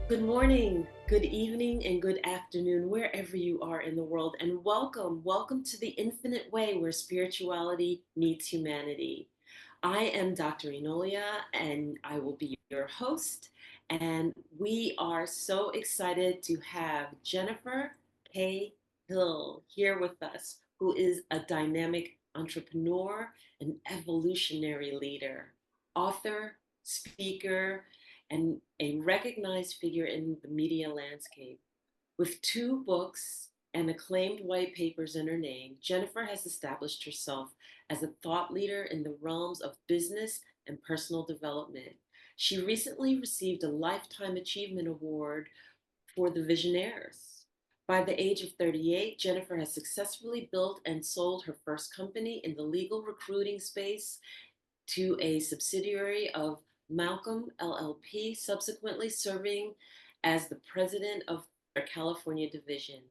Good morning, good evening, and good afternoon, wherever you are in the world. And welcome to the infinite way where spirituality meets humanity. I am Dr. Enolia, and I will be your host. And we are so excited to have Jennifer K. Hill here with us, who is a dynamic entrepreneur, an evolutionary leader, author, speaker, and a recognized figure in the media landscape. With two books and acclaimed white papers in her name, Jennifer has established herself as a thought leader in the realms of business and personal development. She recently received a Lifetime Achievement Award for the Visioneers. By the age of 38, Jennifer has successfully built and sold her first company in the legal recruiting space to a subsidiary of Marcum LLP, subsequently serving as the president of their California division.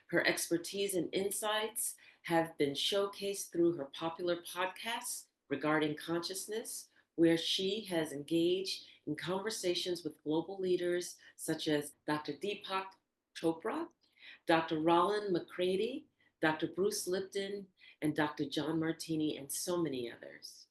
Her expertise and insights have been showcased through her popular podcasts regarding consciousness, where she has engaged in conversations with global leaders such as Dr. Deepak Chopra, Dr. Rollin McCraty, Dr. Bruce Lipton, and Dr. John Martini, and so many others.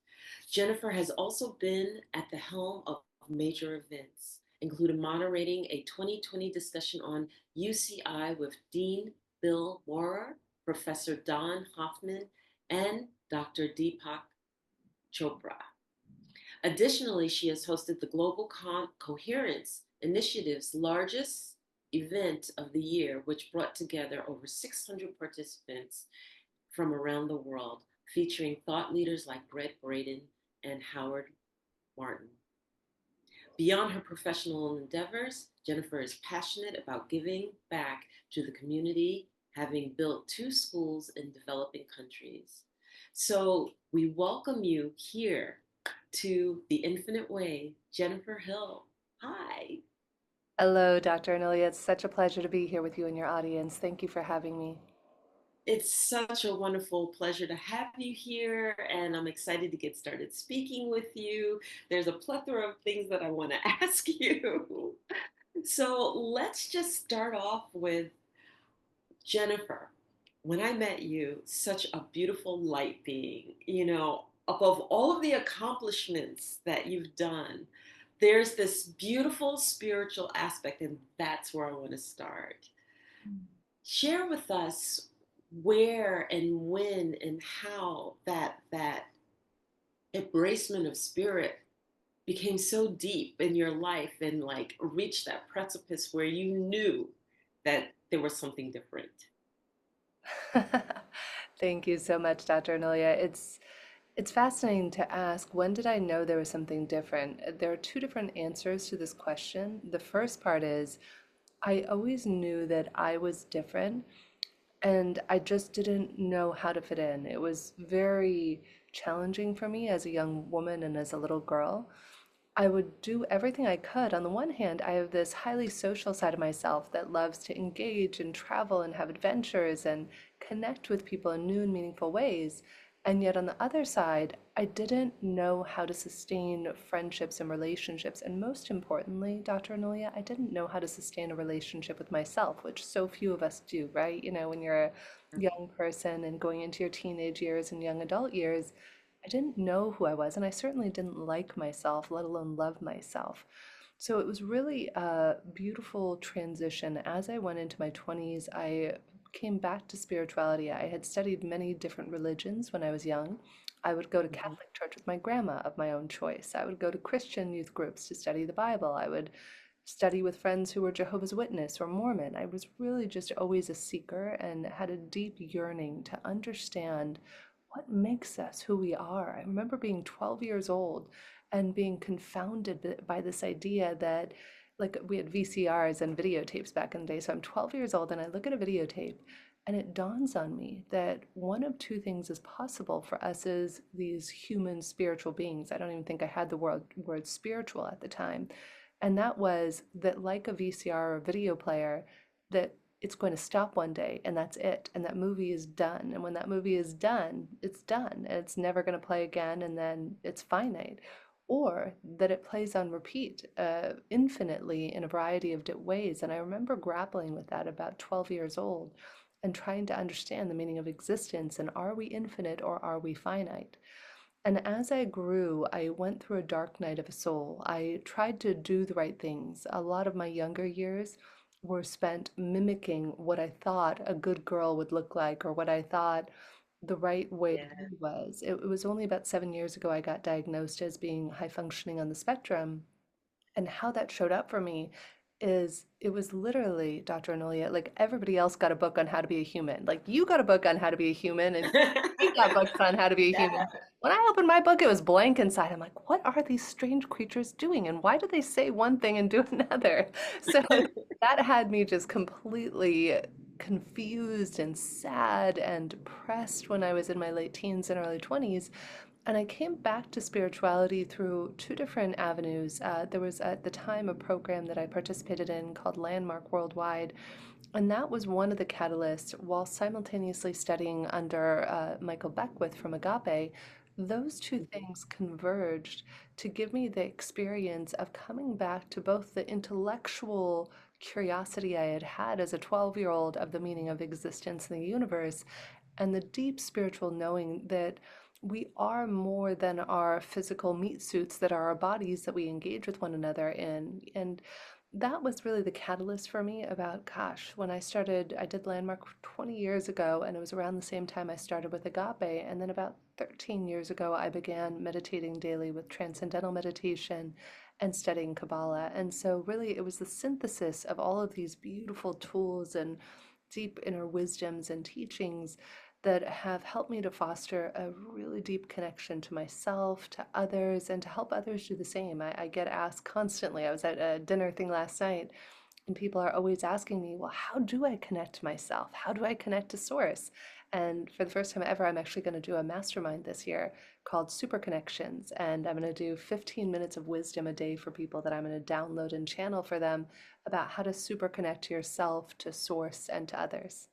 Jennifer has also been at the helm of major events, including moderating a 2020 discussion on UCI with Dean Bill Maurer, Professor Don Hoffman, and Dr. Deepak Chopra. Additionally, she has hosted the Global Coherence Initiative's largest event of the year, which brought together over 600 participants from around the world, featuring thought leaders like Brett Braden and Howard Martin. Beyond her professional endeavors, Jennifer is passionate about giving back to the community, having built two schools in developing countries. So we welcome you here to The Infinite Way, Jennifer Hill. Hi. Hello, Dr. Anelia. It's such a pleasure to be here with you and your audience. Thank you for having me. It's such a wonderful pleasure to have you here, and I'm excited to get started speaking with you. There's a plethora of things that I want to ask you. So let's just start off with Jennifer. When I met you, such a beautiful light being, above all of the accomplishments that you've done, there's this beautiful spiritual aspect, and that's where I want to start. Share with us where and when and how that embracement of spirit became so deep in your life and like reached that precipice where you knew that there was something different. Thank you so much, Dr. Anelia. It's fascinating to ask, when did I know there was something different? There are two different answers to this question. The first part is I always knew that I was different and I just didn't know how to fit in. It was very challenging for me as a young woman and as a little girl. I would do everything I could. On the one hand, I have this highly social side of myself that loves to engage and travel and have adventures and connect with people in new and meaningful ways. And yet, on the other side, I didn't know how to sustain friendships and relationships. And most importantly, Dr. Anulia, I didn't know how to sustain a relationship with myself, which so few of us do, right? When you're a young person and going into your teenage years and young adult years, I didn't know who I was, and I certainly didn't like myself, let alone love myself. So it was really a beautiful transition. As I went into my 20s, I came back to spirituality. I had studied many different religions when I was young. I would go to Mhm. Catholic church with my grandma of my own choice. I would go to Christian youth groups to study the Bible. I would study with friends who were Jehovah's Witness or Mormon. I was really just always a seeker and had a deep yearning to understand what makes us who we are. I remember being 12 years old and being confounded by this idea that, like, we had VCRs and videotapes back in the day. So I'm 12 years old and I look at a videotape and it dawns on me that one of two things is possible for us as these human spiritual beings. I don't even think I had the word spiritual at the time. And that was that, like a VCR or video player, that it's going to stop one day and that's it. And that movie is done. And when that movie is done, it's done. And it's never going to play again. And then it's finite. or that it plays on repeat infinitely in a variety of ways. And I remember grappling with that about 12 years old and trying to understand the meaning of existence and are we infinite or are we finite? And as I grew, I went through a dark night of a soul. I tried to do the right things. A lot of my younger years were spent mimicking what I thought a good girl would look like or what I thought the right way to Yeah. be was. It was only about 7 years ago I got diagnosed as being high functioning on the spectrum. And how that showed up for me is it was literally, Dr. Anulia, like everybody else got a book on how to be a human. Like you got a book on how to be a human and you got books on how to be a human. Yeah. When I opened my book, it was blank inside. I'm like, what are these strange creatures doing? And why do they say one thing and do another? So that had me just completely confused and sad and depressed when I was in my late teens and early 20s. And I came back to spirituality through two different avenues. There was at the time a program that I participated in called Landmark Worldwide, and that was one of the catalysts while simultaneously studying under Michael Beckwith from Agape. Those two things converged to give me the experience of coming back to both the intellectual curiosity I had had as a 12-year-old of the meaning of existence in the universe and the deep spiritual knowing that we are more than our physical meat suits that are our bodies that we engage with one another in. And that was really the catalyst for me about, gosh, when I started, I did Landmark 20 years ago, and it was around the same time I started with Agape. And then about 13 years ago, I began meditating daily with transcendental meditation and studying Kabbalah. And so, really, it was the synthesis of all of these beautiful tools and deep inner wisdoms and teachings that have helped me to foster a really deep connection to myself, to others, and to help others do the same. I get asked constantly. I was at a dinner thing last night, and people are always asking me, well, how do I connect to myself? How do I connect to Source? And for the first time ever, I'm actually going to do a mastermind this year called Super Connections. And I'm going to do 15 minutes of wisdom a day for people that I'm going to download and channel for them about how to super connect to yourself, to Source, and to others.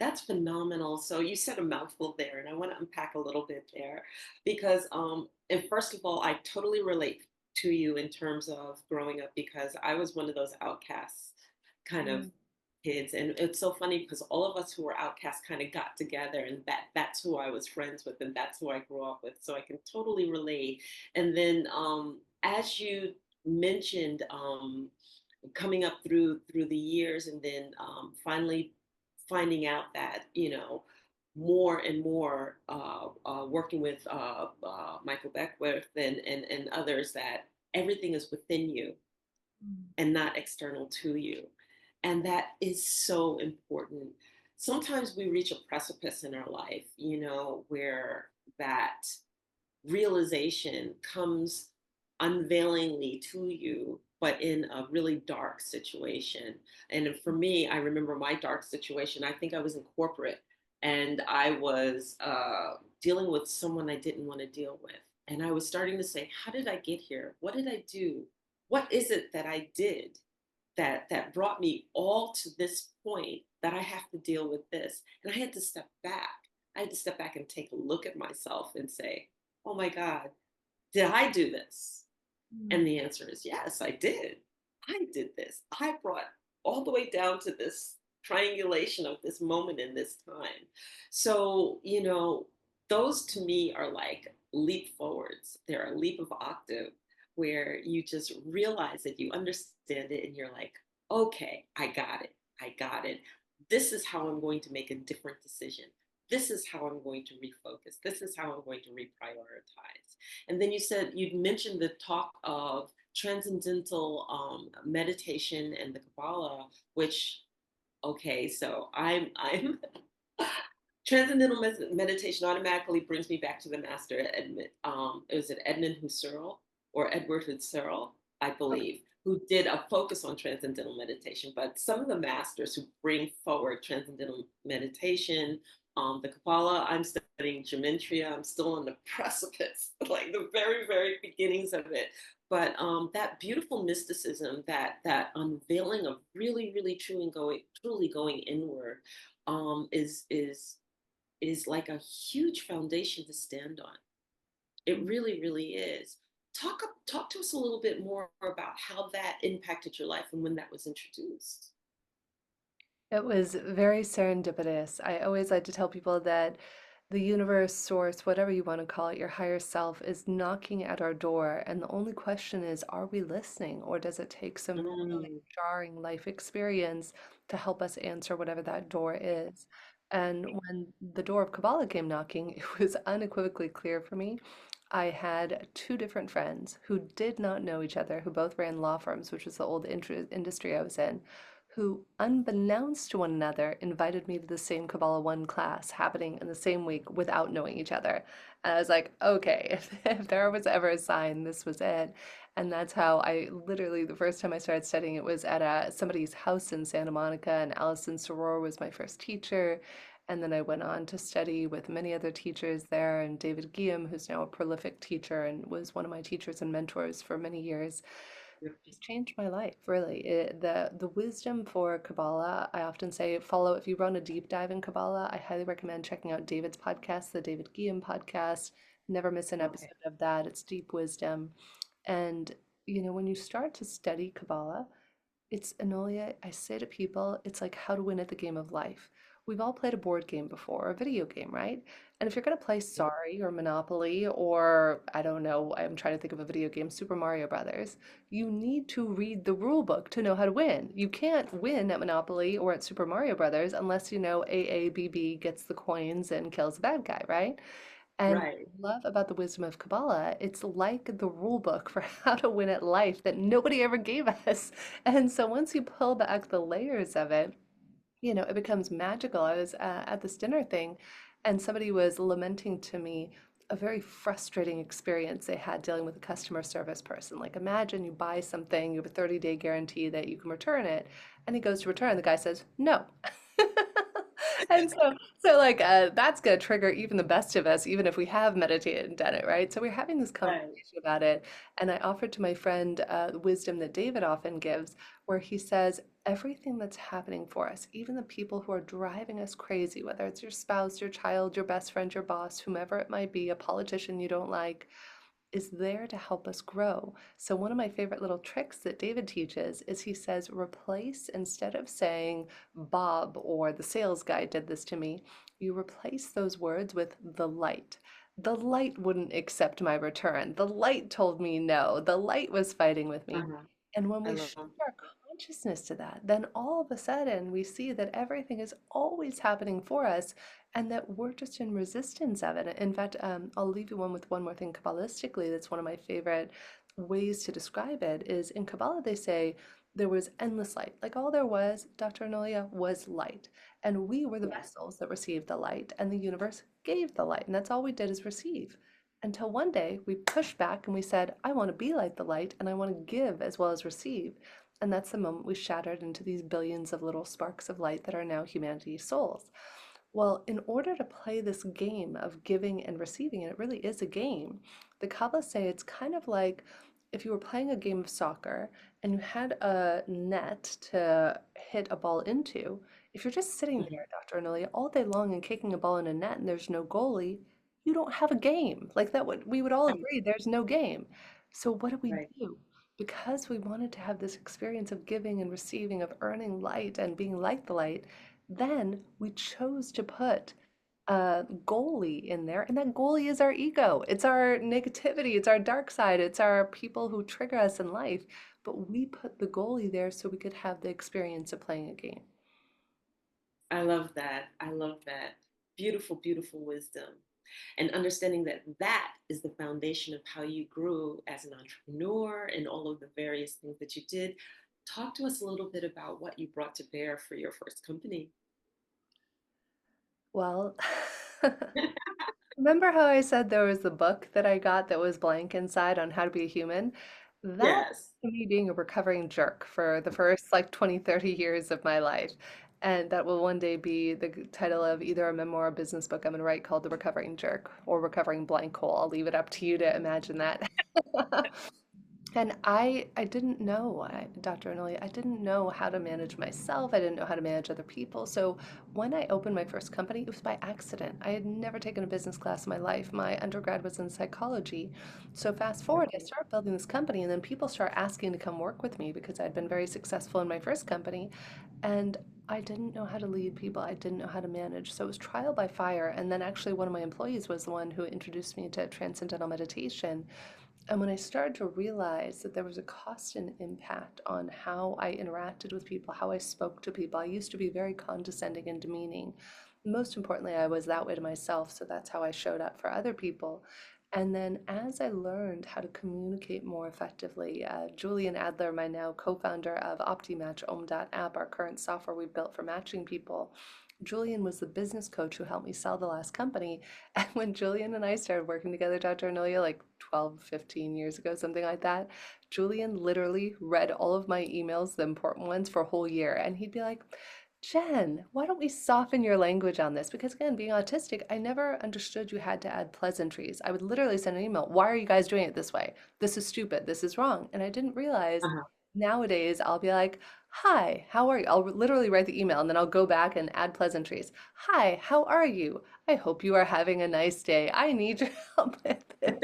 That's phenomenal. So you said a mouthful there, and I want to unpack a little bit there because, and first of all, I totally relate to you in terms of growing up because I was one of those outcasts kind of Mm. kids, and it's so funny because all of us who were outcasts kind of got together, and that's who I was friends with, and that's who I grew up with. So I can totally relate. And then, as you mentioned, coming up through the years and then finally finding out that more and more working with Michael Beckwith and others that everything is within you and not external to you, and that is so important. Sometimes we reach a precipice in our life, where that realization comes unveilingly to you, but in a really dark situation. And for me, I remember my dark situation. I think I was in corporate and I was dealing with someone I didn't want to deal with. And I was starting to say, how did I get here? What did I do? What is it that I did that brought me all to this point that I have to deal with this? And I had to step back. I had to step back and take a look at myself and say, oh my God, did I do this? And Mm. the answer is yes, I did. I did this. I brought all the way down to this triangulation of this moment in this time. So, those to me are like leap forwards. They're a leap of octave where you just realize that you understand it and you're like, okay, I got it. I got it. This is how I'm going to make a different decision. This is how I'm going to refocus. This is how I'm going to reprioritize. And then you'd mentioned the talk of transcendental meditation and the Kabbalah, which okay, so I'm transcendental meditation automatically brings me back to the master Edmund. It was it Edmund Husserl or Edward Husserl, I Okay. believe, who did a focus on transcendental meditation. But some of the masters who bring forward transcendental meditation, the Kabbalah, I'm studying gematria. I'm still on the precipice, like the very, very beginnings of it. But that beautiful mysticism, that unveiling of really, really truly going inward, is like a huge foundation to stand on. It really, really is. Talk to us a little bit more about how that impacted your life and when that was introduced. It was very serendipitous. I always like to tell people that the universe, source, whatever you want to call it, your higher self is knocking at our door. And the only question is, are we listening? Or does it take some really Mm, jarring life experience to help us answer whatever that door is? And when the door of Kabbalah came knocking, it was unequivocally clear for me. I had two different friends who did not know each other, who both ran law firms, which was the old industry I was in, who, unbeknownst to one another, invited me to the same Kabbalah 1 class happening in the same week without knowing each other. And I was like, okay, if there was ever a sign, this was it. And that's how I literally, the first time I started studying, it was at somebody's house in Santa Monica, and Allison Soror was my first teacher. And then I went on to study with many other teachers there, and David Guillaume, who's now a prolific teacher and was one of my teachers and mentors for many years. It's changed my life, really. The wisdom for Kabbalah, I often say follow. If you run a deep dive in Kabbalah, I highly recommend checking out David's podcast, the David Guillaume podcast. Never miss an okay. episode of that. It's deep wisdom. And, when you start to study Kabbalah, it's Anolia, I say to people, it's like how to win at the game of life. We've all played a board game before, or a video game, right? And if you're going to play Sorry or Monopoly or I don't know, I'm trying to think of a video game, Super Mario Brothers, you need to read the rule book to know how to win. You can't win at Monopoly or at Super Mario Brothers unless you know AABB gets the coins and kills the bad guy, right? And what Right. I love about the wisdom of Kabbalah, it's like the rule book for how to win at life that nobody ever gave us. And so once you pull back the layers of it, it becomes magical. I was at this dinner thing, and somebody was lamenting to me a very frustrating experience they had dealing with a customer service person. Like, imagine you buy something, you have a 30-day guarantee that you can return it, and he goes to return, the guy says, no. And so like that's gonna trigger even the best of us, even if we have meditated and done it, right? So we're having this Right. conversation about it, and I offered to my friend the wisdom that David often gives, where he says everything that's happening for us, even the people who are driving us crazy, whether it's your spouse, your child, your best friend, your boss, whomever it might be, a politician you don't like, is there to help us grow. So, one of my favorite little tricks that David teaches is he says, replace, instead of saying Bob or the sales guy did this to me, you replace those words with the light. The light wouldn't accept my return. The light told me no. The light was fighting with me. Uh-huh. And when I we love shift our consciousness to that, then all of a sudden we see that everything is always happening for us and that we're just in resistance of it. In fact, I'll leave you with one more thing Kabbalistically. That's one of my favorite ways to describe it is in Kabbalah, they say there was endless light. Like all there was, Dr. Anolia, was light. And we were the yeah. vessels that received the light, and the universe gave the light. And that's all we did is receive. Until one day we pushed back and we said, I want to be like the light and I want to give as well as receive. And that's the moment we shattered into these billions of little sparks of light that are now humanity's souls. Well, in order to play this game of giving and receiving, and it really is a game, the Kabbalists say it's kind of like if you were playing a game of soccer and you had a net to hit a ball into. If you're just sitting Mhm. there, Dr. Anelia, all day long and kicking a ball in a net and there's no goalie, you don't have a game. Like that would we would all Right. agree there's no game. So what do we Right. do? Because we wanted to have this experience of giving and receiving, of earning light and being like the light, then we chose to put a goalie in there, and that goalie is our ego. It's our negativity, it's our dark side, it's our people who trigger us in life. But we put the goalie there so we could have the experience of playing a game. I love that. I love that. Beautiful, beautiful wisdom. And understanding that that is the foundation of how you grew as an entrepreneur and all of the various things that you did. Talk to us a little bit about what you brought to bear for your first company. Well, remember how I said there was the book that I got that was blank inside on how to be a human? That Yes. to me being a recovering jerk for the first like 20, 30 years of my life. And that will one day be the title of either a memoir or business book I'm going to write called The Recovering Jerk or Recovering Blank Hole. I'll leave it up to you to imagine that. And I didn't know, Dr. Anili, I didn't know how to manage myself. I didn't know how to manage other people. So when I opened my first company, it was by accident. I had never taken a business class in my life. My undergrad was in psychology. So fast forward, I Okay. start building this company, and then people start asking to come work with me because I'd been very successful in my first company. And I didn't know how to lead people. I didn't know how to manage. So it was trial by fire. And then actually one of my employees was the one who introduced me to transcendental meditation. And when I started to realize that there was a cost and impact on how I interacted with people, how I spoke to people, I used to be very condescending and demeaning. Most importantly, I was that way to myself, so that's how I showed up for other people. And then as I learned how to communicate more effectively, Julian Adler, my now co-founder of OptiMatch App, our current software we built for matching people, Julian was the business coach who helped me sell the last company. And when Julian and I started working together, Dr. Anelia, like 12, 15 years ago, something like that, Julian literally read all of my emails, the important ones, for a whole year. And he'd be like, Jen, why don't we soften your language on this? Because again, being autistic, I never understood you had to add pleasantries. I would literally send an email, why are you guys doing it this way? This is stupid. This is wrong. And I didn't realize Uh-huh. nowadays I'll be like, hi, how are you? I'll literally write the email and then I'll go back and add pleasantries. Hi, how are you? I hope you are having a nice day. I need your help with this.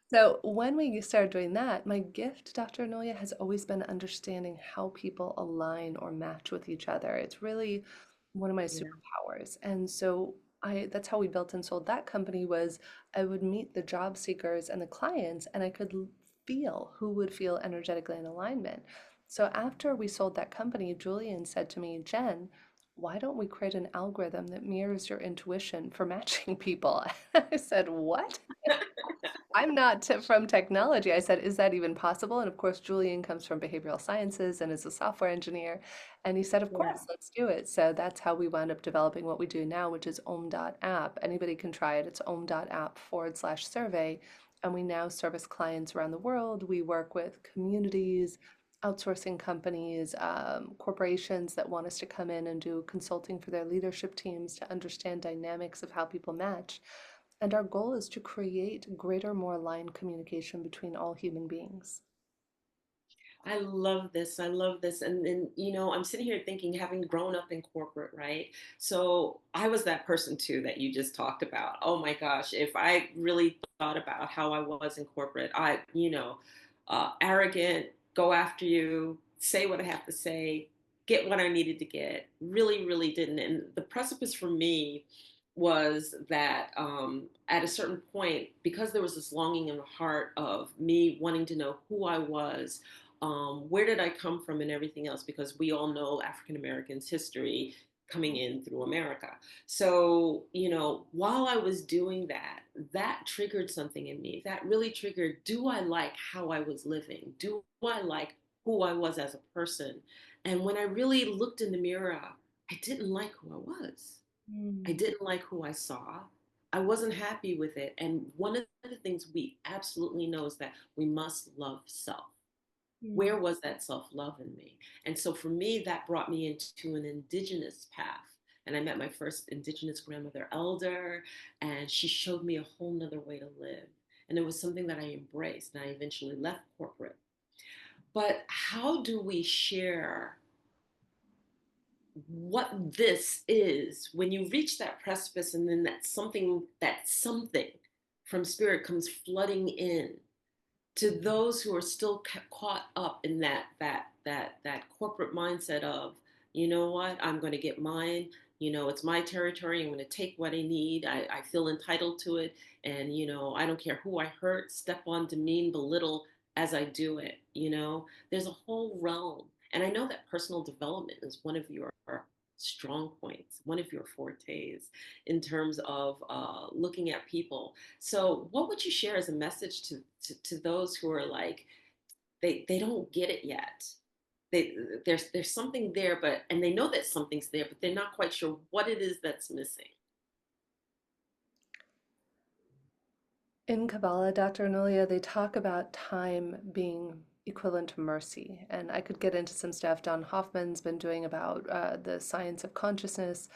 So when we started doing that, my gift, Dr. Anoya, has always been understanding how people align or match with each other. It's really one of my Yeah. superpowers. And so that's how we built and sold that company was I would meet the job seekers and the clients and I could feel who would feel energetically in alignment. So after we sold that company, Julian said to me, Jen, why don't we create an algorithm that mirrors your intuition for matching people? I said, what? I'm not from technology. I said, is that even possible? And of course, Julian comes from behavioral sciences and is a software engineer. And he said, of Yeah. course, let's do it. So that's how we wound up developing what we do now, which is App. Anybody can try it. It's App/survey. And we now service clients around the world. We work with communities, outsourcing companies, corporations that want us to come in and do consulting for their leadership teams to understand dynamics of how people match. And our goal is to create greater, more aligned communication between all human beings. I love this. I love this. And I'm sitting here thinking, having grown up in corporate, right? So I was that person too that you just talked about. Oh my gosh, if I really thought about how I was in corporate, arrogant, go after you, say what I have to say, get what I needed to get. Really, really didn't. And the precipice for me was that at a certain point, because there was this longing in the heart of me wanting to know who I was, where did I come from, and everything else, because we all know African Americans' history coming in through America. So, while I was doing that, that triggered something in me. That really triggered, do I like how I was living? Do I like who I was as a person? And when I really looked in the mirror, I didn't like who I was. I Mm. didn't like who I saw. I wasn't happy with it. And one of the things we absolutely know is that we must love self. Mm. Where was that self love in me? And so for me, that brought me into an indigenous path. And I met my first indigenous grandmother elder, and she showed me a whole nother way to live. And it was something that I embraced, and I eventually left corporate. But how do we share what this is when you reach that precipice, and then that something from spirit comes flooding in to those who are still caught up in that corporate mindset of, you know what, I'm going to get mine. It's my territory. I'm going to take what I need. I feel entitled to it, and I don't care who I hurt, step on, demean, belittle as I do it. There's a whole realm, and I know that personal development is one of your strong points, one of your fortes in terms of looking at people. So, what would you share as a message to those who are like they don't get it yet? There's something there, and they know that something's there, but they're not quite sure what it is that's missing. In Kabbalah, Dr. Anulia, they talk about time being equivalent to mercy. And I could get into some stuff Don Hoffman's been doing about the science of consciousness,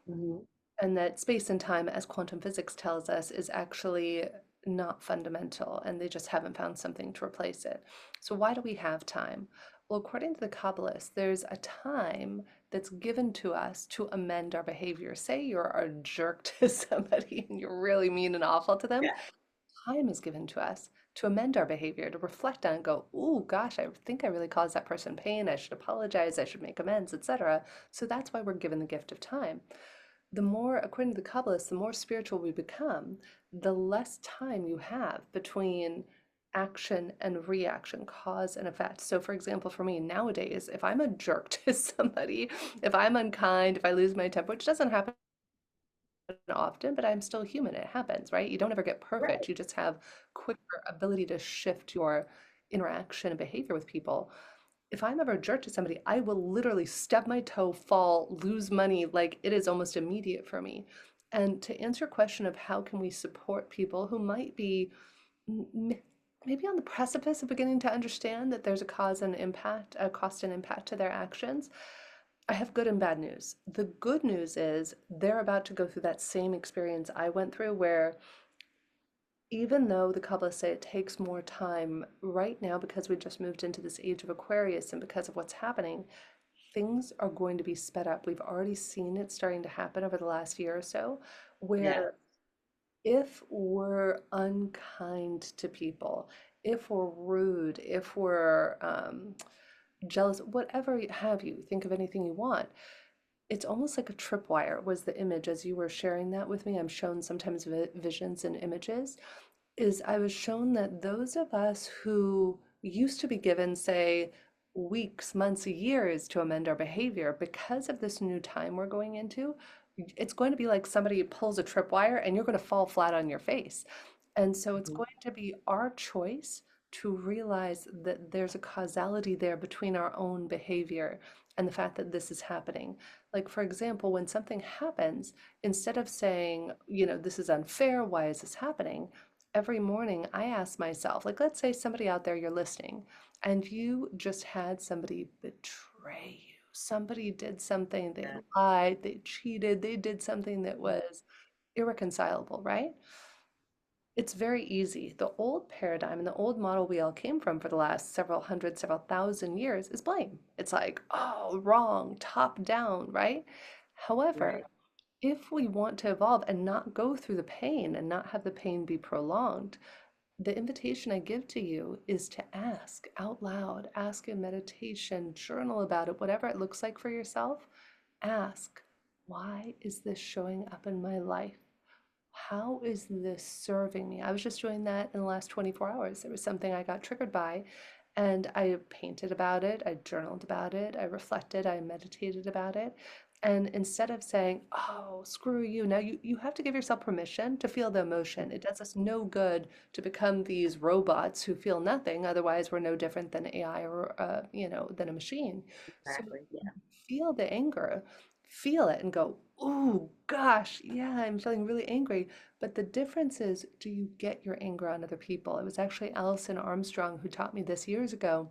Mm-hmm. and that space and time, as quantum physics tells us, is actually not fundamental, and they just haven't found something to replace it. So why do we have time? Well, according to the Kabbalists, there's a time that's given to us to amend our behavior. Say you're a jerk to somebody and you're really mean and awful to them. Yeah. Time is given to us to amend our behavior, to reflect on and go, oh gosh, I think I really caused that person pain. I should apologize. I should make amends, etc. So that's why we're given the gift of time. The more, according to the Kabbalists, the more spiritual we become, the less time you have between action and reaction, cause and effect. So, for example, for me nowadays, if I'm a jerk to somebody, if I'm unkind, if I lose my temper, which doesn't happen often, but I'm still human. It happens, right? You don't ever get perfect. Right. You just have quicker ability to shift your interaction and behavior with people. If I'm ever a jerk to somebody, I will literally stub my toe, fall, lose money. Like it is almost immediate for me. And to answer your question of how can we support people who might be maybe on the precipice of beginning to understand that there's a cause and impact, a cost and impact to their actions, I have good and bad news. The good news is they're about to go through that same experience I went through, where even though the Kabbalists say it takes more time right now because we just moved into this age of Aquarius and because of what's happening, things are going to be sped up. We've already seen it starting to happen over the last year or so, Yeah. where if we're unkind to people, if we're rude, if we're jealous, whatever have you, think of anything you want. It's almost like a tripwire was the image as you were sharing that with me. I'm shown sometimes visions and images. Is I was shown that those of us who used to be given, say, weeks, months, years to amend our behavior, because of this new time we're going into, it's going to be like somebody pulls a tripwire and you're going to fall flat on your face. And so it's Mhm. going to be our choice to realize that there's a causality there between our own behavior and the fact that this is happening. Like, for example, when something happens, instead of saying, this is unfair, why is this happening? Every morning I ask myself, like, let's say somebody out there you're listening and you just had somebody betray you. Somebody did something, they Yeah. lied, they cheated, they did something that was irreconcilable, right? It's very easy. The old paradigm and the old model we all came from for the last several hundred, several thousand years is blame. It's like, oh, wrong, top down, right? However, Right. if we want to evolve and not go through the pain and not have the pain be prolonged, the invitation I give to you is to ask out loud, ask in meditation, journal about it, whatever it looks like for yourself. Ask, why is this showing up in my life? How is this serving me? I was just doing that in the last 24 hours. There was something I got triggered by, and I painted about it, I journaled about it, I reflected, I meditated about it. And instead of saying, oh, screw you, now you have to give yourself permission to feel the emotion. It does us no good to become these robots who feel nothing. Otherwise, we're no different than AI or, than a machine. So Exactly. Yeah. feel the anger, feel it and go, oh gosh, yeah, I'm feeling really angry. But the difference is, do you get your anger on other people? It was actually Alison Armstrong who taught me this years ago.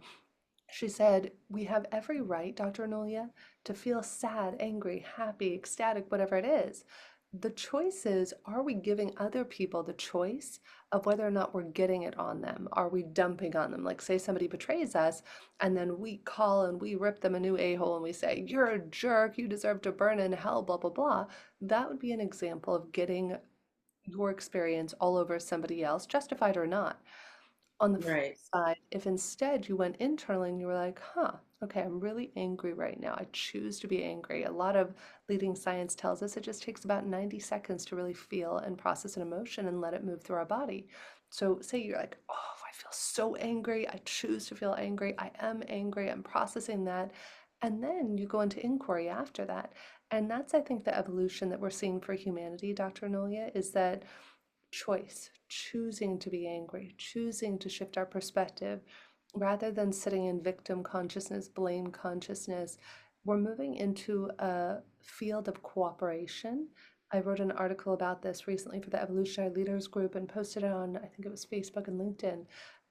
She said, we have every right, Dr. Anolia, to feel sad, angry, happy, ecstatic, whatever it is. The choice is, are we giving other people the choice of whether or not we're getting it on them? Are we dumping on them? Like, say somebody betrays us, and then we call and we rip them a new a-hole and we say, you're a jerk, you deserve to burn in hell, blah, blah, blah. That would be an example of getting your experience all over somebody else, justified or not. On the flip Right. side, if instead you went internally and you were like, huh, okay, I'm really angry right now. I choose to be angry. A lot of leading science tells us it just takes about 90 seconds to really feel and process an emotion and let it move through our body. So, say you're like, oh, I feel so angry. I choose to feel angry. I am angry. I'm processing that. And then you go into inquiry after that. And that's, I think, the evolution that we're seeing for humanity, Dr. Nolia, is that choice, choosing to be angry, choosing to shift our perspective rather than sitting in victim consciousness, blame consciousness. We're moving into a field of cooperation. I wrote an article about this recently for the Evolutionary Leaders group and posted it on, I think it was Facebook and LinkedIn,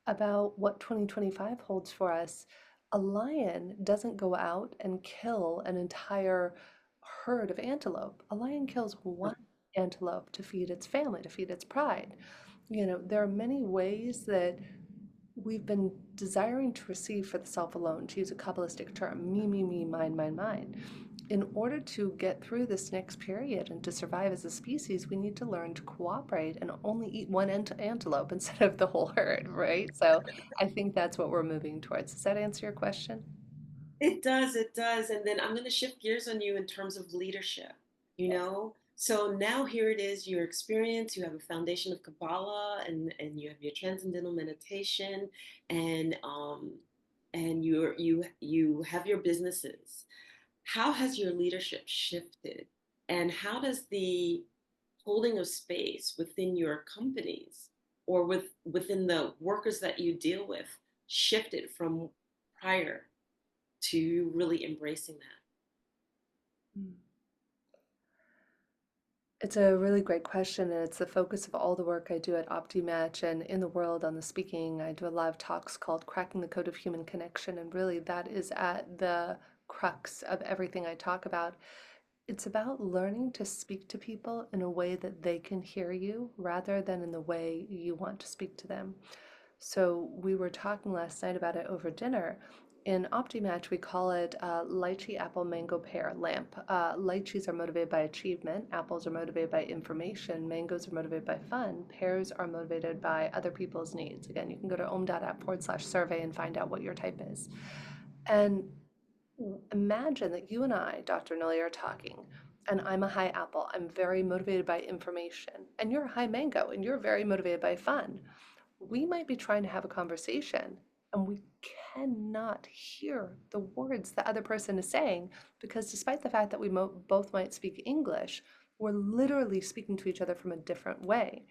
about what 2025 holds for us. A lion doesn't go out and kill an entire herd of antelope. A lion kills one antelope to feed its family, to feed its pride. There are many ways that we've been desiring to receive for the self alone, to use a Kabbalistic term, me, mine, mine. In order to get through this next period and to survive as a species, we need to learn to cooperate and only eat one antelope instead of the whole herd, right? So I think that's what we're moving towards. Does that answer your question? It does, it does. And then I'm going to shift gears on you in terms of leadership, you Yes. know? So now here it is, your experience, you have a foundation of Kabbalah and you have your transcendental meditation and you have your businesses. How has your leadership shifted? And how does the holding of space within your companies or within the workers that you deal with shifted from prior to really embracing that? Mm. It's a really great question, and it's the focus of all the work I do at OptiMatch and in the world on the speaking. I do a lot of talks called Cracking the Code of Human Connection, and really that is at the crux of everything I talk about. It's about learning to speak to people in a way that they can hear you rather than in the way you want to speak to them. So we were talking last night about it over dinner. In OptiMatch, we call it lychee, apple, mango, pear, lamp. Lychees are motivated by achievement, apples are motivated by information, mangoes are motivated by fun, pears are motivated by other people's needs. Again, you can go to om.app/survey and find out what your type is. And imagine that you and I, Dr. Nilly, are talking, and I'm a high apple. I'm very motivated by information, and you're a high mango, and you're very motivated by fun. We might be trying to have a conversation and we cannot hear the words the other person is saying because despite the fact that we both might speak English, we're literally speaking to each other from a different way.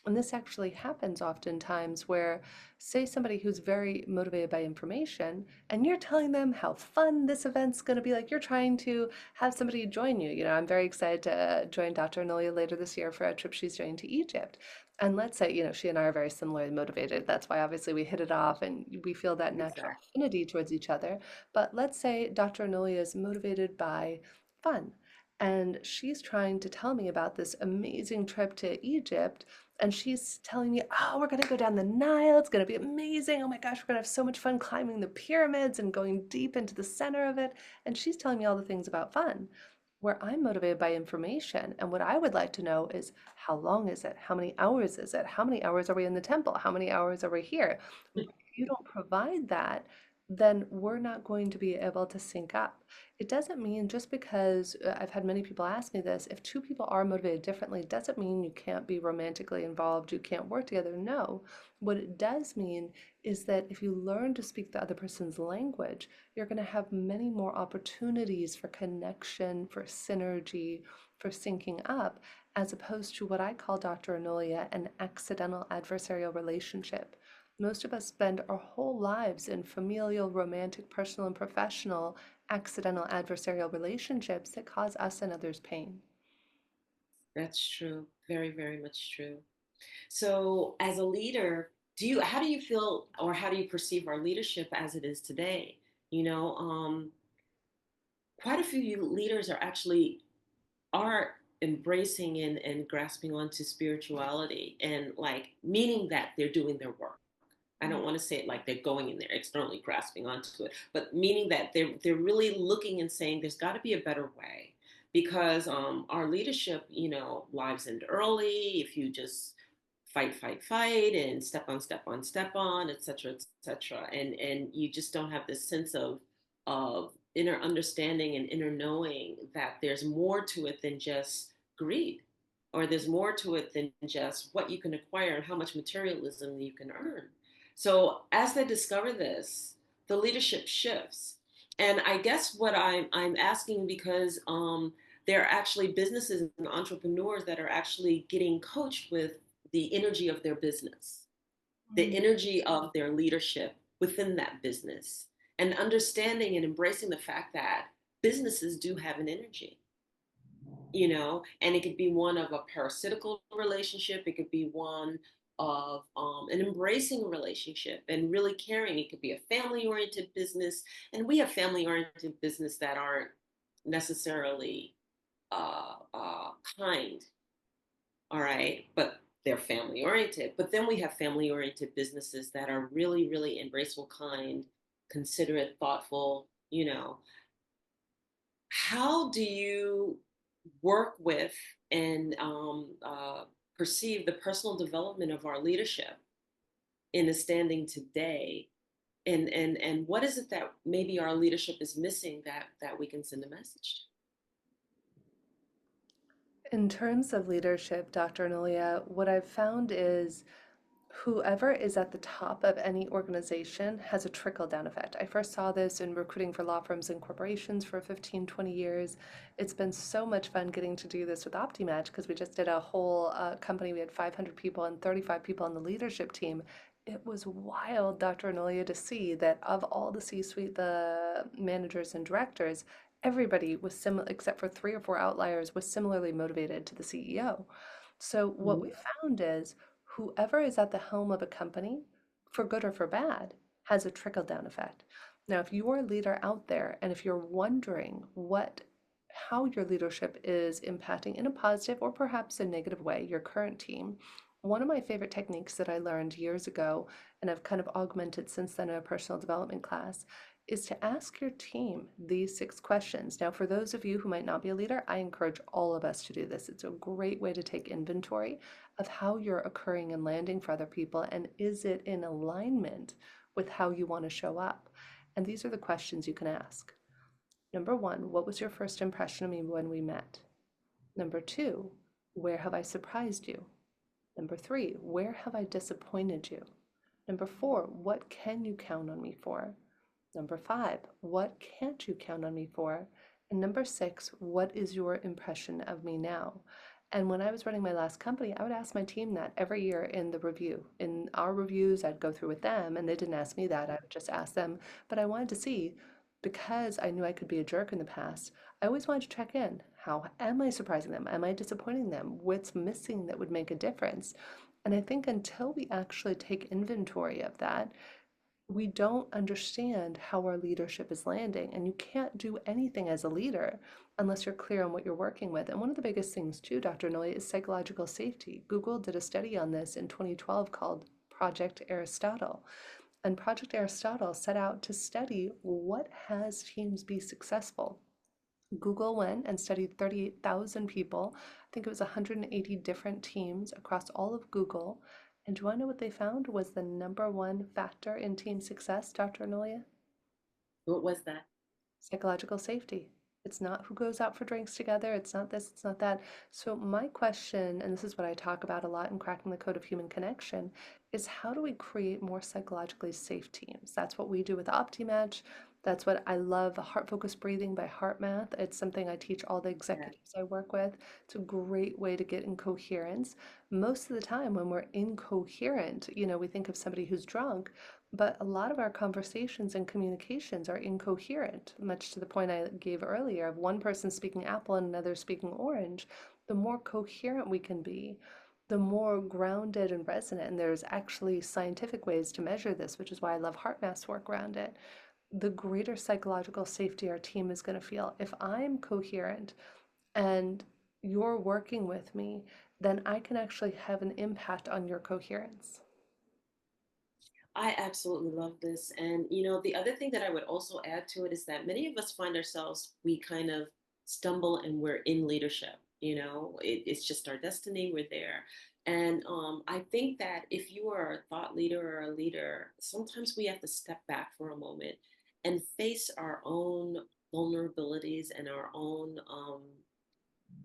And this actually happens oftentimes where, say, somebody who's very motivated by information, and you're telling them how fun this event's going to be, like you're trying to have somebody join you. I'm very excited to join Dr. Anolia later this year for a trip she's doing to Egypt. And let's say, she and I are very similarly motivated. That's why obviously we hit it off and we feel that natural Exactly. affinity towards each other. But let's say Dr. Anolia is motivated by fun. And she's trying to tell me about this amazing trip to Egypt. And she's telling me, oh, we're going to go down the Nile. It's going to be amazing. Oh my gosh, we're going to have so much fun climbing the pyramids and going deep into the center of it. And she's telling me all the things about fun where I'm motivated by information. And what I would like to know is how long is it? How many hours is it? How many hours are we in the temple? How many hours are we here? If you don't provide that, then we're not going to be able to sync up. It doesn't mean just because I've had many people ask me this, if two people are motivated differently, doesn't mean you can't be romantically involved, you can't work together. No. What it does mean is that if you learn to speak the other person's language, you're going to have many more opportunities for connection, for synergy, for syncing up, as opposed to what I call, Dr. Anolia, an accidental adversarial relationship. Most of us spend our whole lives in familial, romantic, personal, and professional accidental adversarial relationships that cause us and others pain. That's true. Very, very much true. So, as a leader, how do you feel or how do you perceive our leadership as it is today? You know, quite a few leaders are embracing and grasping onto spirituality and like meaning that they're doing their work. I don't want to say it like they're going in there externally grasping onto it, but meaning that they're really looking and saying there's got to be a better way because our leadership, lives end early. If you just fight, and step on, et cetera, and you just don't have this sense of inner understanding and inner knowing that there's more to it than just greed, or there's more to it than just what you can acquire and how much materialism you can earn. So as they discover this, the leadership shifts. And I guess what I'm asking because there are actually businesses and entrepreneurs that are actually getting coached with the energy of their business, the Mm. energy of their leadership within that business, and understanding and embracing the fact that businesses do have an energy, and it could be one of a parasitical relationship, it could be one of an embracing relationship and really caring. It could be a family oriented business, and we have family oriented business that aren't necessarily kind, all right, but they're family oriented. But then we have family oriented businesses that are really, really embraceful, kind, considerate, thoughtful. How do you work with and perceive the personal development of our leadership in the standing today? And what is it that maybe our leadership is missing that we can send a message In terms of leadership, Dr. Nolia, what I've found is whoever is at the top of any organization has a trickle down effect. I first saw this in recruiting for law firms and corporations for 15, 20 years. It's been so much fun getting to do this with OptiMatch because we just did a whole company. We had 500 people and 35 people on the leadership team. It was wild, Dr. Anolia, to see that of all the C-suite, the managers and directors, everybody was similar, except for three or four outliers, was similarly motivated to the CEO. So what we to? found is whoever is at the helm of a company, for good or for bad, has a trickle down effect. Now, if you're a leader out there and if you're wondering how your leadership is impacting in a positive or perhaps a negative way your current team, one of my favorite techniques that I learned years ago and I've kind of augmented since then in a personal development class is to ask your team these 6 questions. Now, for those of you who might not be a leader, I encourage all of us to do this. It's a great way to take inventory of how you're occurring and landing for other people, and is it in alignment with how you want to show up? And these are the questions you can ask. Number one, what was your first impression of me when we met? Number two, where have I surprised you? Number three, where have I disappointed you? Number four, what can you count on me for? Number five, what can't you count on me for? And number six, what is your impression of me now? And when I was running my last company, I would ask my team that every year in the review. In our reviews, I'd go through with them, and they didn't ask me that. I would just ask them. But I wanted to see, because I knew I could be a jerk in the past, I always wanted to check in. How am I surprising them? Am I disappointing them? What's missing that would make a difference? And I think until we actually take inventory of that, we don't understand how our leadership is landing. And you can't do anything as a leader unless you're clear on what you're working with. And one of the biggest things, too, Dr. Noy, is psychological safety. Google did a study on this in 2012 called Project Aristotle. And Project Aristotle set out to study what has teams be successful. Google went and studied 38,000 people. I think it was 180 different teams across all of Google. And do you want to know what they found was the number one factor in team success, Dr. Anolia? What was that? Psychological safety. It's not who goes out for drinks together. It's not this, it's not that. So, my question, and this is what I talk about a lot in Cracking the Code of Human Connection, is how do we create more psychologically safe teams? That's what we do with OptiMatch. That's what I love, Heart Focused Breathing by HeartMath. It's something I teach all the Yeah. executives I work with. It's a great way to get in coherence. Most of the time, when we're incoherent, we think of somebody who's drunk, but a lot of our conversations and communications are incoherent, much to the point I gave earlier of one person speaking apple and another speaking orange. The more coherent we can be, the more grounded and resonant, and there's actually scientific ways to measure this, which is why I love HeartMath's work around it, the greater psychological safety our team is going to feel. If I'm coherent and you're working with me, then I can actually have an impact on your coherence. I absolutely love this. And, the other thing that I would also add to it is that many of us find ourselves, we kind of stumble and we're in leadership. It's just our destiny. We're there. And I think that if you are a thought leader or a leader, sometimes we have to step back for a moment and face our own vulnerabilities and our own,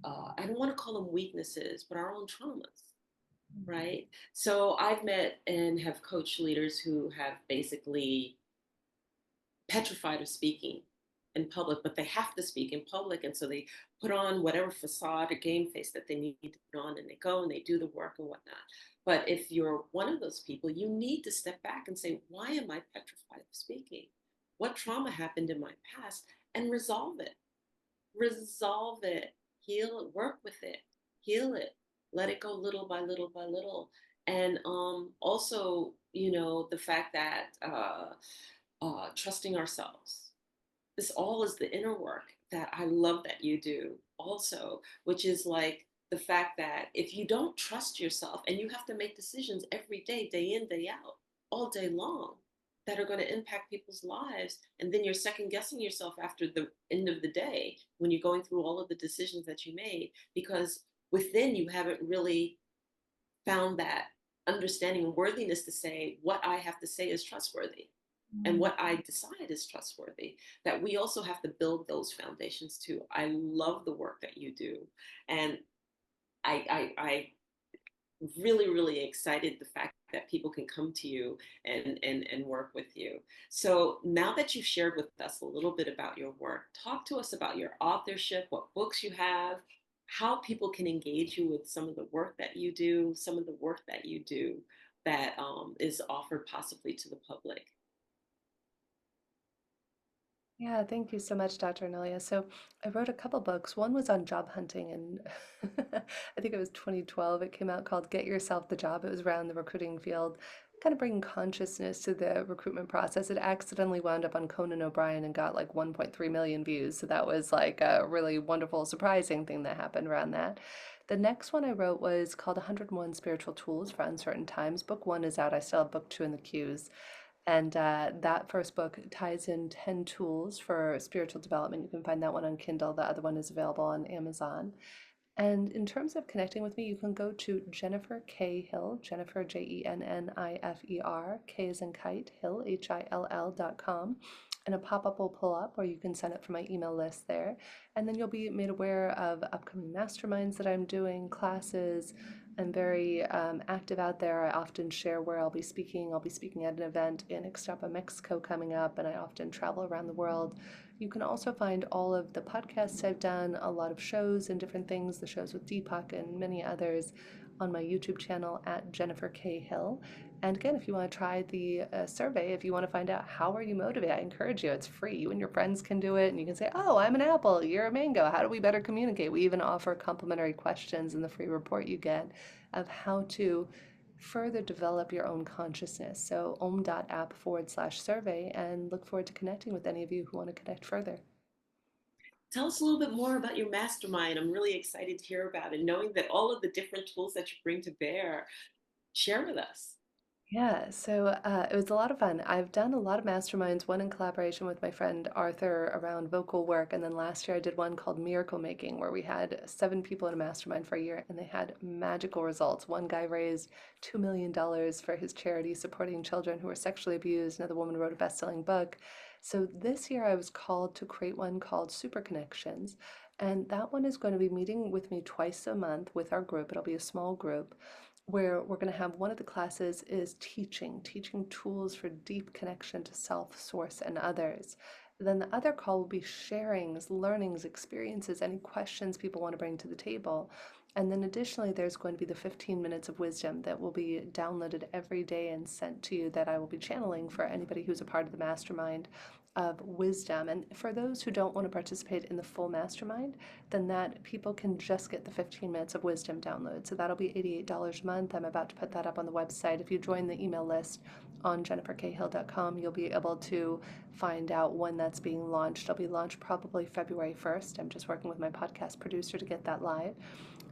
I don't want to call them weaknesses, but our own traumas, right? So I've met and have coached leaders who have basically petrified of speaking in public, but they have to speak in public. And so they put on whatever facade or game face that they need to put on, and they go and they do the work and whatnot. But if you're one of those people, you need to step back and say, why am I petrified of speaking? What trauma happened in my past? And resolve it. Resolve it, heal it, work with it, heal it, let it go little by little by little. And also, the fact that trusting ourselves. This all is the inner work that I love that you do also, which is like the fact that if you don't trust yourself and you have to make decisions every day in, day out, all day long, that are going to impact people's lives, and then you're second guessing yourself after the end of the day when you're going through all of the decisions that you made, because within you haven't really found that understanding and worthiness to say what I have to say is trustworthy and Mm. what I decide is trustworthy, that we also have to build those foundations too. I love the work that you do. And I really, really excited the fact that people can come to you and work with you. So now that you've shared with us a little bit about your work, talk to us about your authorship, what books you have, how people can engage you with some of the work that you do, some of the work that you do that is offered possibly to the public. Yeah, thank you so much, Dr. Anelia. So I wrote a couple books. One was on job hunting, and I think it was 2012. It came out called Get Yourself the Job. It was around the recruiting field, kind of bringing consciousness to the recruitment process. It accidentally wound up on Conan O'Brien and got like 1.3 million views. So that was like a really wonderful, surprising thing that happened around that. The next one I wrote was called 101 Spiritual Tools for Uncertain Times. Book one is out. I still have book two in the queues. And that first book ties in 10 tools for spiritual development. You can find that one on Kindle. The other one is available on Amazon. And in terms of connecting with me, you can go to Jennifer K. Hill, Jennifer, Jennifer, K as in kite, Hill, HILL.com. And a pop up will pull up, or you can sign up for my email list there. And then you'll be made aware of upcoming masterminds that I'm doing, classes. I'm very active out there. I often share where I'll be speaking. I'll be speaking at an event in Ixtapa, Mexico coming up, and I often travel around the world. You can also find all of the podcasts I've done, a lot of shows and different things, the shows with Deepak and many others on my YouTube channel at Jennifer K. Hill. And again, if you want to try the survey, if you want to find out how are you motivated, I encourage you. It's free. You and your friends can do it, and you can say, "Oh, I'm an apple. You're a mango. How do we better communicate?" We even offer complimentary questions in the free report you get of how to further develop your own consciousness. So om.app/survey, and look forward to connecting with any of you who want to connect further. Tell us a little bit more about your mastermind. I'm really excited to hear about it, knowing that all of the different tools that you bring to bear. Share with us. Yeah, so it was a lot of fun. I've done a lot of masterminds, one in collaboration with my friend Arthur around vocal work, and then last year I did one called Miracle Making, where we had 7 people in a mastermind for a year, and they had magical results. One guy raised $2 million for his charity supporting children who were sexually abused. Another woman wrote a best-selling book. So this year I was called to create one called Super Connections, and that one is going to be meeting with me twice a month with our group. It'll be a small group where we're going to have one of the classes is teaching tools for deep connection to self, source, and others. Then the other call will be sharings, learnings, experiences, any questions people want to bring to the table. And then additionally, there's going to be the 15 minutes of wisdom that will be downloaded every day and sent to you that I will be channeling for anybody who's a part of the mastermind of wisdom. And for those who don't want to participate in the full mastermind, then that people can just get the 15 minutes of wisdom download. So that'll be $88 a month. I'm about to put that up on the website. If you join the email list on jenniferkhill.com, you'll be able to find out when that's being launched. It'll be launched probably February 1st. I'm just working with my podcast producer to get that live.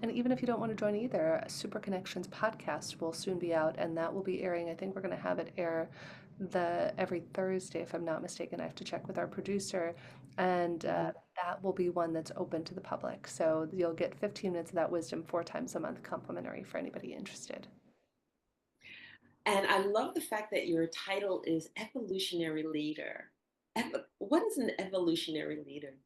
And even if you don't want to join either, Super Connections podcast will soon be out, and that will be airing. I think we're going to have it air the every Thursday, if I'm not mistaken. I have to check with our producer, and Mhm. that will be one that's open to the public. So you'll get 15 minutes of that wisdom 4 times a month, complimentary for anybody interested. And I love the fact that your title is Evolutionary Leader. What is an evolutionary leader?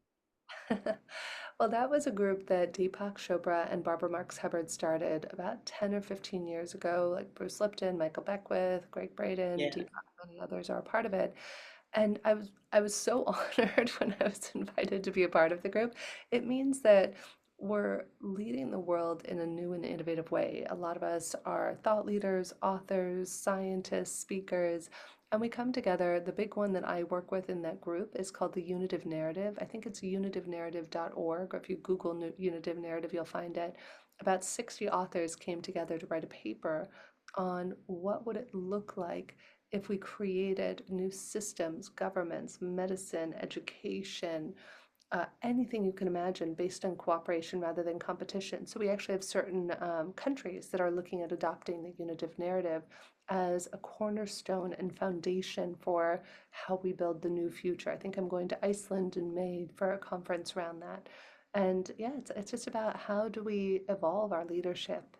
Well, that was a group that Deepak Chopra and Barbara Marx Hubbard started about 10 or 15 years ago. Like Bruce Lipton, Michael Beckwith, Greg Braden, Yeah. Deepak, and many others are a part of it. And I was so honored when I was invited to be a part of the group. It means that we're leading the world in a new and innovative way. A lot of us are thought leaders, authors, scientists, speakers, and we come together. The big one that I work with in that group is called the Unitive Narrative. I think it's unitivnarrative.org, or if you Google Unitive Narrative, you'll find it. About 60 authors came together to write a paper on what would it look like if we created new systems, governments, medicine, education, anything you can imagine based on cooperation rather than competition. So we actually have certain countries that are looking at adopting the unitive narrative as a cornerstone and foundation for how we build the new future. I think I'm going to Iceland in May for a conference around that. And yeah, it's just about how do we evolve our leadership.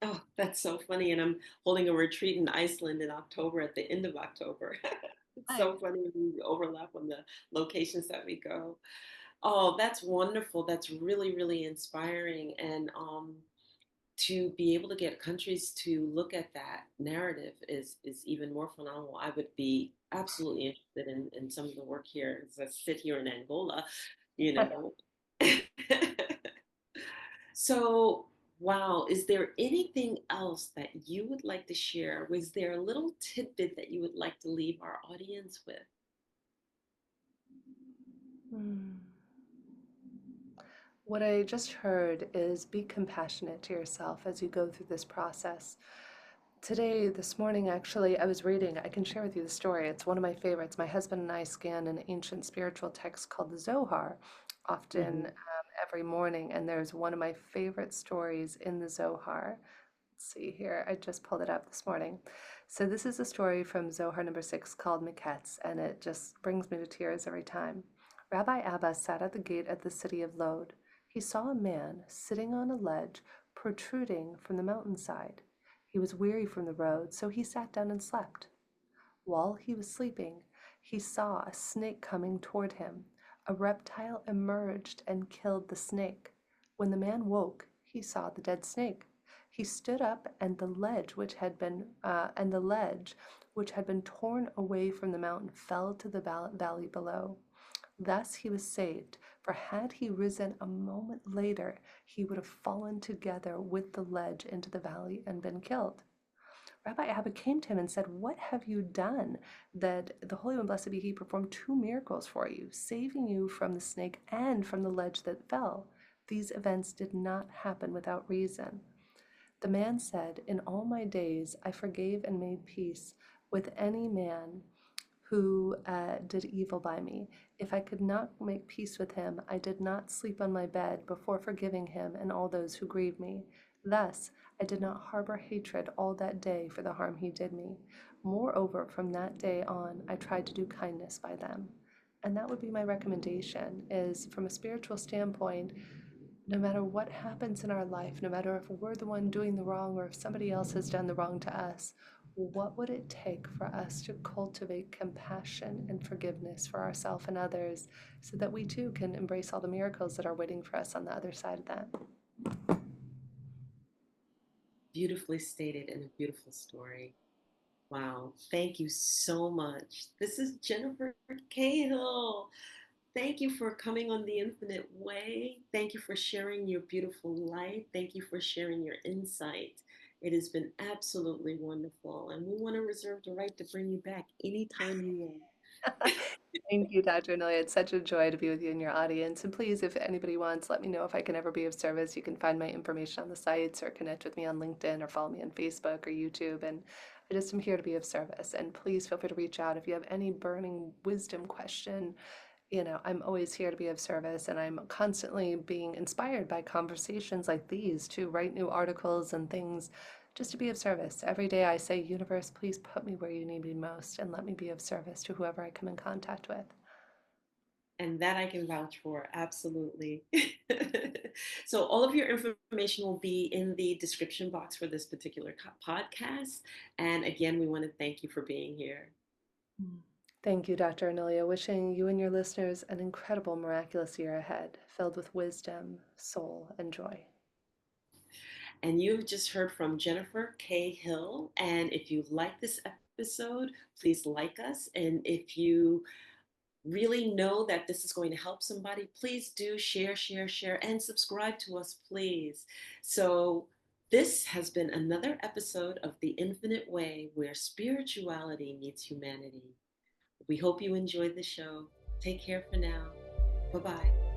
Oh, that's so funny. And I'm holding a retreat in Iceland in October at the end of October. It's Nice. so funny we overlap on the locations that we go. Oh, that's wonderful. That's really, really inspiring. And to be able to get countries to look at that narrative is even more phenomenal. I would be absolutely interested in some of the work here as I sit here in Angola, you know. So, wow, is there anything else that you would like to share? Was there a little tidbit that you would like to leave our audience with? Hmm. What I just heard is be compassionate to yourself as you go through this process. Today, this morning, actually, I was reading. I can share with you the story. It's one of my favorites. My husband and I scan an ancient spiritual text called the Zohar often Hmm. every morning, and there's one of my favorite stories in the Zohar. Let's see here. I just pulled it up this morning. So this is a story from Zohar number 6 called Miketz, and it just brings me to tears every time. Rabbi Abba sat at the gate of the city of Lod. He saw a man sitting on a ledge protruding from the mountainside. He was weary from the road, so he sat down and slept. While he was sleeping, he saw a snake coming toward him. A reptile emerged and killed the snake. When the man woke, he saw the dead snake. He stood up, and the ledge which had been torn away from the mountain fell to the valley below. Thus he was saved, for had he risen a moment later, he would have fallen together with the ledge into the valley and been killed. Rabbi Abba came to him and said, "What have you done that the Holy One, blessed be He, performed two miracles for you, saving you from the snake and from the ledge that fell? These events did not happen without reason." The man said, "In all my days I forgave and made peace with any man who did evil by me. If I could not make peace with him, I did not sleep on my bed before forgiving him and all those who grieved me. Thus, I did not harbor hatred all that day for the harm he did me. Moreover, from that day on, I tried to do kindness by them." And that would be my recommendation is from a spiritual standpoint, no matter what happens in our life, no matter if we're the one doing the wrong or if somebody else has done the wrong to us, what would it take for us to cultivate compassion and forgiveness for ourselves and others so that we too can embrace all the miracles that are waiting for us on the other side of that? Beautifully stated and a beautiful story. Wow. Thank you so much. This is Jennifer Cahill. Thank you for coming on The Infinite Way. Thank you for sharing your beautiful light. Thank you for sharing your insight. It has been absolutely wonderful. And we want to reserve the right to bring you back anytime you want. Thank you, Dr. Anelia. It's such a joy to be with you and your audience. And please, if anybody wants, let me know if I can ever be of service. You can find my information on the sites or connect with me on LinkedIn or follow me on Facebook or YouTube. And I just am here to be of service. And please feel free to reach out if you have any burning wisdom question. I'm always here to be of service, and I'm constantly being inspired by conversations like these to write new articles and things just to be of service. Every day I say, "Universe, please put me where you need me most and let me be of service to whoever I come in contact with." And that I can vouch for, absolutely. So, all of your information will be in the description box for this particular podcast. And again, we want to thank you for being here. Mm. Thank you, Dr. Anelia. Wishing you and your listeners an incredible, miraculous year ahead, filled with wisdom, soul, and joy. And you've just heard from Jennifer Cahill. And if you like this episode, please like us. And if you really know that this is going to help somebody, please do share, share, share, and subscribe to us, please. So, this has been another episode of The Infinite Way, where spirituality meets humanity. We hope you enjoyed the show. Take care for now. Bye bye.